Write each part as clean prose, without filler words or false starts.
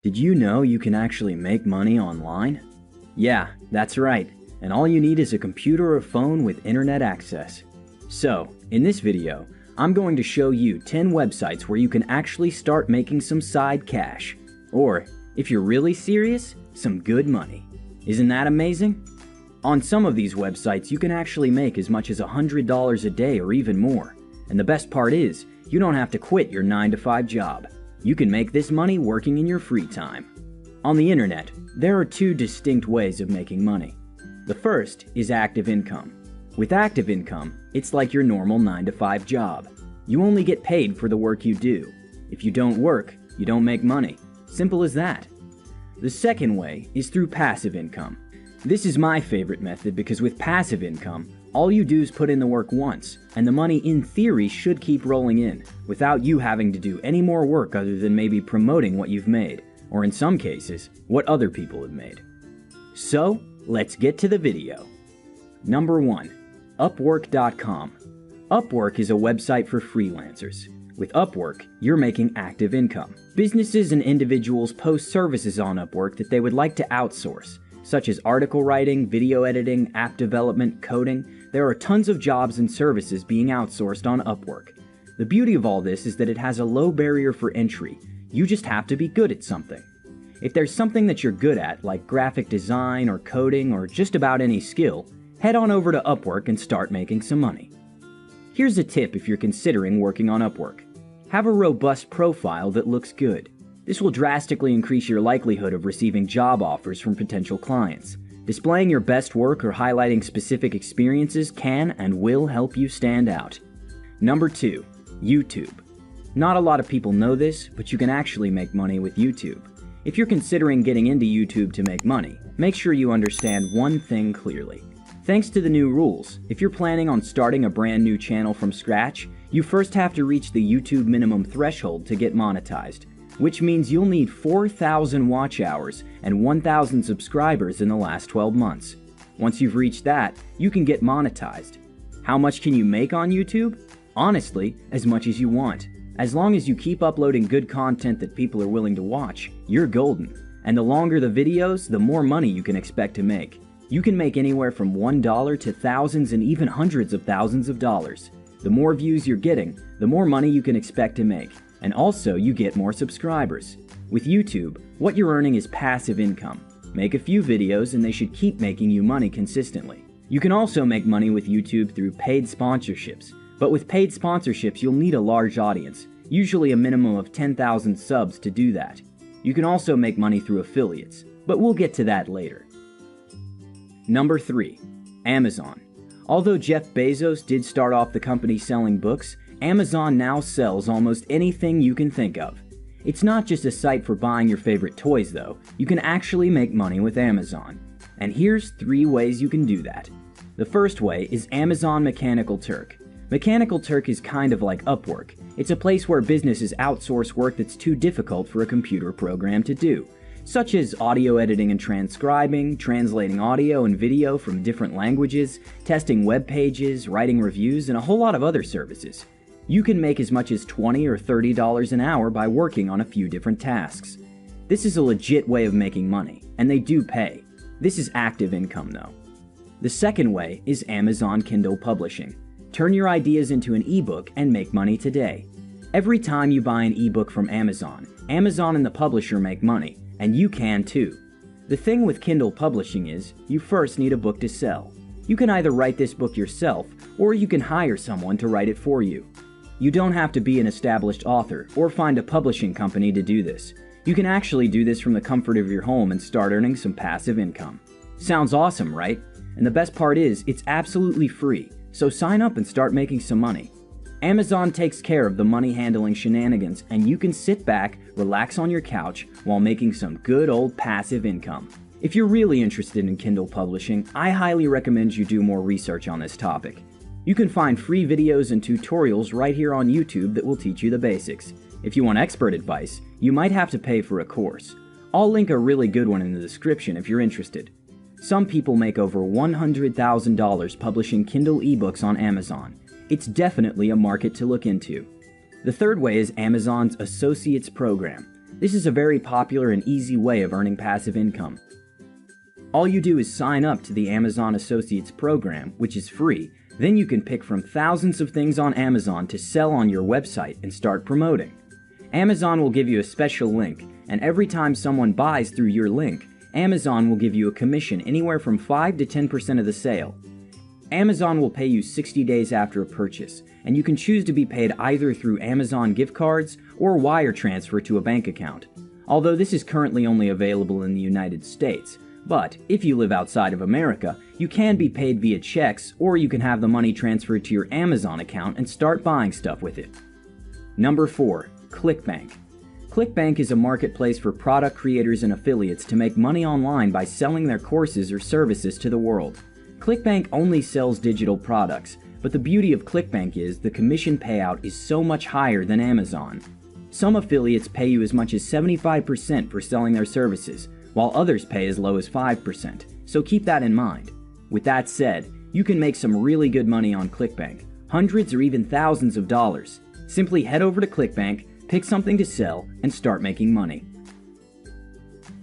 Did you know you can actually make money online? Yeah, that's right, and all you need is a computer or phone with internet access. So, in this video, I'm going to show you 10 websites where you can actually start making some side cash. Or, if you're really serious, some good money. Isn't that amazing? On some of these websites, you can actually make as much as $100 a day or even more. And the best part is, you don't have to quit your 9-to-5 job. You can make this money working in your free time. On the internet, there are two distinct ways of making money. The first is active income. With active income, it's like your normal 9-to-5 job. You only get paid for the work you do. If you don't work, you don't make money. Simple as that. The second way is through passive income. This is my favorite method because with passive income, all you do is put in the work once, and the money in theory should keep rolling in, without you having to do any more work other than maybe promoting what you've made, or in some cases, what other people have made. So, let's get to the video. Number 1. Upwork.com. Upwork is a website for freelancers. With Upwork, you're making active income. Businesses and individuals post services on Upwork that they would like to outsource, such as article writing, video editing, app development, coding. There are tons of jobs and services being outsourced on Upwork. The beauty of all this is that it has a low barrier for entry. You just have to be good at something. If there's something that you're good at, like graphic design or coding or just about any skill, head on over to Upwork and start making some money. Here's a tip if you're considering working on Upwork. Have a robust profile that looks good. This will drastically increase your likelihood of receiving job offers from potential clients. Displaying your best work or highlighting specific experiences can and will help you stand out. Number 2. YouTube. Not a lot of people know this, but you can actually make money with YouTube. If you're considering getting into YouTube to make money, make sure you understand one thing clearly. Thanks to the new rules, if you're planning on starting a brand new channel from scratch, you first have to reach the YouTube minimum threshold to get monetized, which means you'll need 4,000 watch hours and 1,000 subscribers in the last 12 months. Once you've reached that, you can get monetized. How much can you make on YouTube? Honestly, as much as you want. As long as you keep uploading good content that people are willing to watch, you're golden. And the longer the videos, the more money you can expect to make. You can make anywhere from $1 to thousands and even hundreds of thousands of dollars. The more views you're getting, the more money you can expect to make. And also, you get more subscribers. With YouTube, what you're earning is passive income. Make a few videos and they should keep making you money consistently. You can also make money with YouTube through paid sponsorships. But with paid sponsorships, you'll need a large audience, usually a minimum of 10,000 subs to do that. You can also make money through affiliates, but we'll get to that later. Number 3. Amazon. Although Jeff Bezos did start off the company selling books, Amazon now sells almost anything you can think of. It's not just a site for buying your favorite toys though, you can actually make money with Amazon. And here's 3 ways you can do that. The first way is Amazon Mechanical Turk. Mechanical Turk is kind of like Upwork. It's a place where businesses outsource work that's too difficult for a computer program to do, such as audio editing and transcribing, translating audio and video from different languages, testing web pages, writing reviews, and a whole lot of other services. You can make as much as $20 or $30 an hour by working on a few different tasks. This is a legit way of making money, and they do pay. This is active income though. The second way is Amazon Kindle Publishing. Turn your ideas into an ebook and make money today. Every time you buy an ebook from Amazon, Amazon and the publisher make money, and you can too. The thing with Kindle Publishing is, you first need a book to sell. You can either write this book yourself, or you can hire someone to write it for you. You don't have to be an established author or find a publishing company to do this. You can actually do this from the comfort of your home and start earning some passive income. Sounds awesome, right? And the best part is, it's absolutely free, so sign up and start making some money. Amazon takes care of the money handling shenanigans, and you can sit back, relax on your couch while making some good old passive income. If you're really interested in Kindle publishing, I highly recommend you do more research on this topic. You can find free videos and tutorials right here on YouTube that will teach you the basics. If you want expert advice, you might have to pay for a course. I'll link a really good one in the description if you're interested. Some people make over $100,000 publishing Kindle ebooks on Amazon. It's definitely a market to look into. The third way is Amazon's Associates Program. This is a very popular and easy way of earning passive income. All you do is sign up to the Amazon Associates program, which is free. Then you can pick from thousands of things on Amazon to sell on your website and start promoting. Amazon will give you a special link, and every time someone buys through your link, Amazon will give you a commission anywhere from 5 to 10% of the sale. Amazon will pay you 60 days after a purchase, and you can choose to be paid either through Amazon gift cards or wire transfer to a bank account. Although this is currently only available in the United States, but if you live outside of America, you can be paid via checks, or you can have the money transferred to your Amazon account and start buying stuff with it. Number 4. ClickBank. ClickBank is a marketplace for product creators and affiliates to make money online by selling their courses or services to the world. ClickBank only sells digital products, but the beauty of ClickBank is the commission payout is so much higher than Amazon. Some affiliates pay you as much as 75% for selling their services, while others pay as low as 5%, so keep that in mind. With that said, you can make some really good money on ClickBank, hundreds or even thousands of dollars. Simply head over to ClickBank, pick something to sell, and start making money.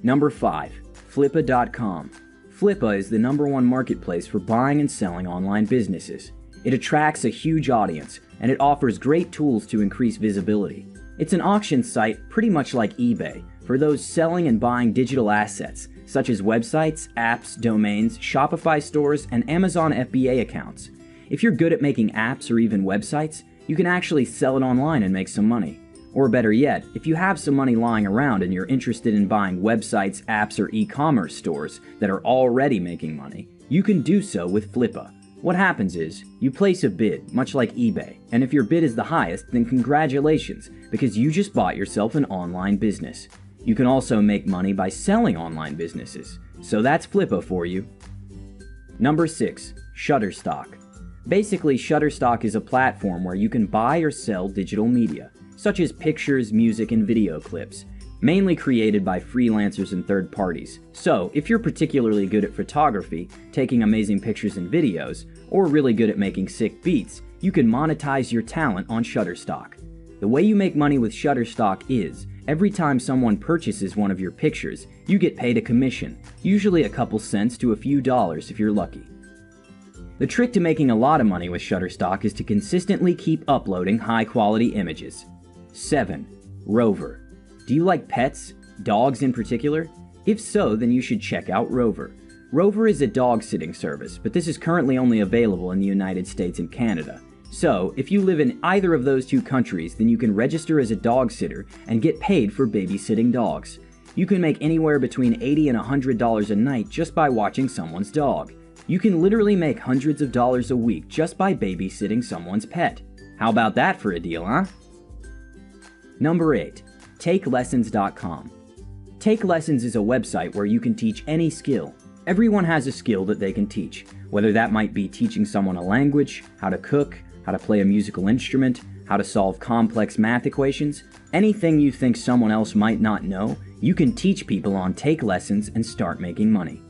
Number 5. Flippa.com. Flippa is the #1 marketplace for buying and selling online businesses. It attracts a huge audience, and it offers great tools to increase visibility. It's an auction site pretty much like eBay for those selling and buying digital assets, such as websites, apps, domains, Shopify stores, and Amazon FBA accounts. If you're good at making apps or even websites, you can actually sell it online and make some money. Or better yet, if you have some money lying around and you're interested in buying websites, apps, or e-commerce stores that are already making money, you can do so with Flippa. What happens is, you place a bid, much like eBay, and if your bid is the highest, then congratulations, because you just bought yourself an online business. You can also make money by selling online businesses, so that's Flippa for you. Number 6. Shutterstock. Basically, Shutterstock is a platform where you can buy or sell digital media, such as pictures, music, and video clips, mainly created by freelancers and third parties. So, if you're particularly good at photography, taking amazing pictures and videos, or really good at making sick beats, you can monetize your talent on Shutterstock. The way you make money with Shutterstock is, every time someone purchases one of your pictures, you get paid a commission, usually a couple cents to a few dollars if you're lucky. The trick to making a lot of money with Shutterstock is to consistently keep uploading high-quality images. 7. Rover. Do you like pets? Dogs in particular? If so, then you should check out Rover. Rover is a dog-sitting service, but this is currently only available in the United States and Canada. So, if you live in either of those two countries, then you can register as a dog sitter and get paid for babysitting dogs. You can make anywhere between $80 and $100 a night just by watching someone's dog. You can literally make hundreds of dollars a week just by babysitting someone's pet. How about that for a deal, huh? Number 8. TakeLessons.com. Take Lessons is a website where you can teach any skill. Everyone has a skill that they can teach, whether that might be teaching someone a language, how to cook, how to play a musical instrument, how to solve complex math equations. Anything you think someone else might not know, you can teach people on Take Lessons and start making money.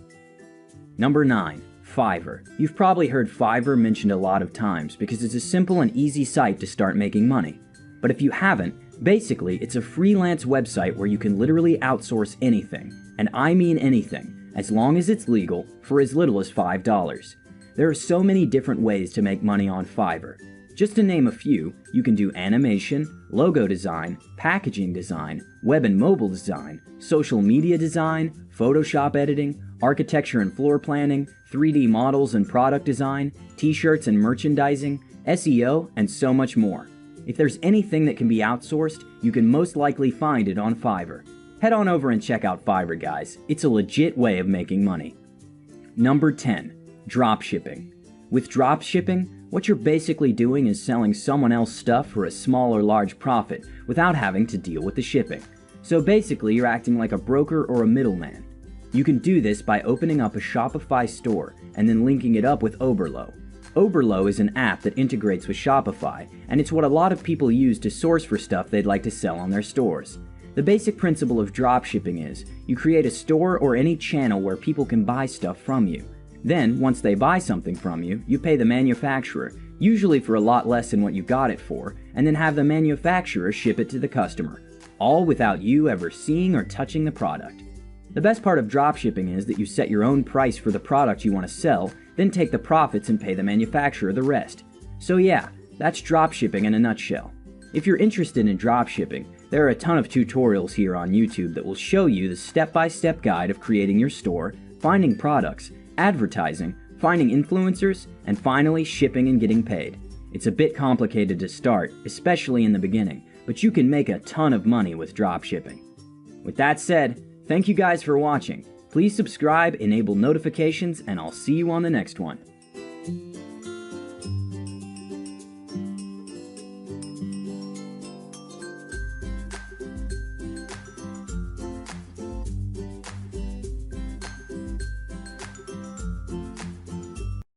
Number 9. Fiverr. You've probably heard Fiverr mentioned a lot of times because it's a simple and easy site to start making money. But if you haven't, basically it's a freelance website where you can literally outsource anything, and I mean anything, as long as it's legal, for as little as $5. There are so many different ways to make money on Fiverr. Just to name a few, you can do animation, logo design, packaging design, web and mobile design, social media design, Photoshop editing, architecture and floor planning, 3D models and product design, t-shirts and merchandising, SEO, and so much more. If there's anything that can be outsourced, you can most likely find it on Fiverr. Head on over and check out Fiverr, guys. It's a legit way of making money. Number 10. Dropshipping. With dropshipping, what you're basically doing is selling someone else's stuff for a small or large profit without having to deal with the shipping. So basically, you're acting like a broker or a middleman. You can do this by opening up a Shopify store and then linking it up with Oberlo. Oberlo is an app that integrates with Shopify, and it's what a lot of people use to source for stuff they'd like to sell on their stores. The basic principle of dropshipping is, you create a store or any channel where people can buy stuff from you. Then, once they buy something from you, you pay the manufacturer, usually for a lot less than what you got it for, and then have the manufacturer ship it to the customer. all without you ever seeing or touching the product. The best part of dropshipping is that you set your own price for the product you want to sell, then take the profits and pay the manufacturer the rest. So yeah, that's dropshipping in a nutshell. If you're interested in dropshipping, there are a ton of tutorials here on YouTube that will show you the step-by-step guide of creating your store, finding products, advertising, finding influencers, and finally shipping and getting paid. It's a bit complicated to start, especially in the beginning, but you can make a ton of money with dropshipping. With that said, thank you guys for watching. Please subscribe, enable notifications, and I'll see you on the next one.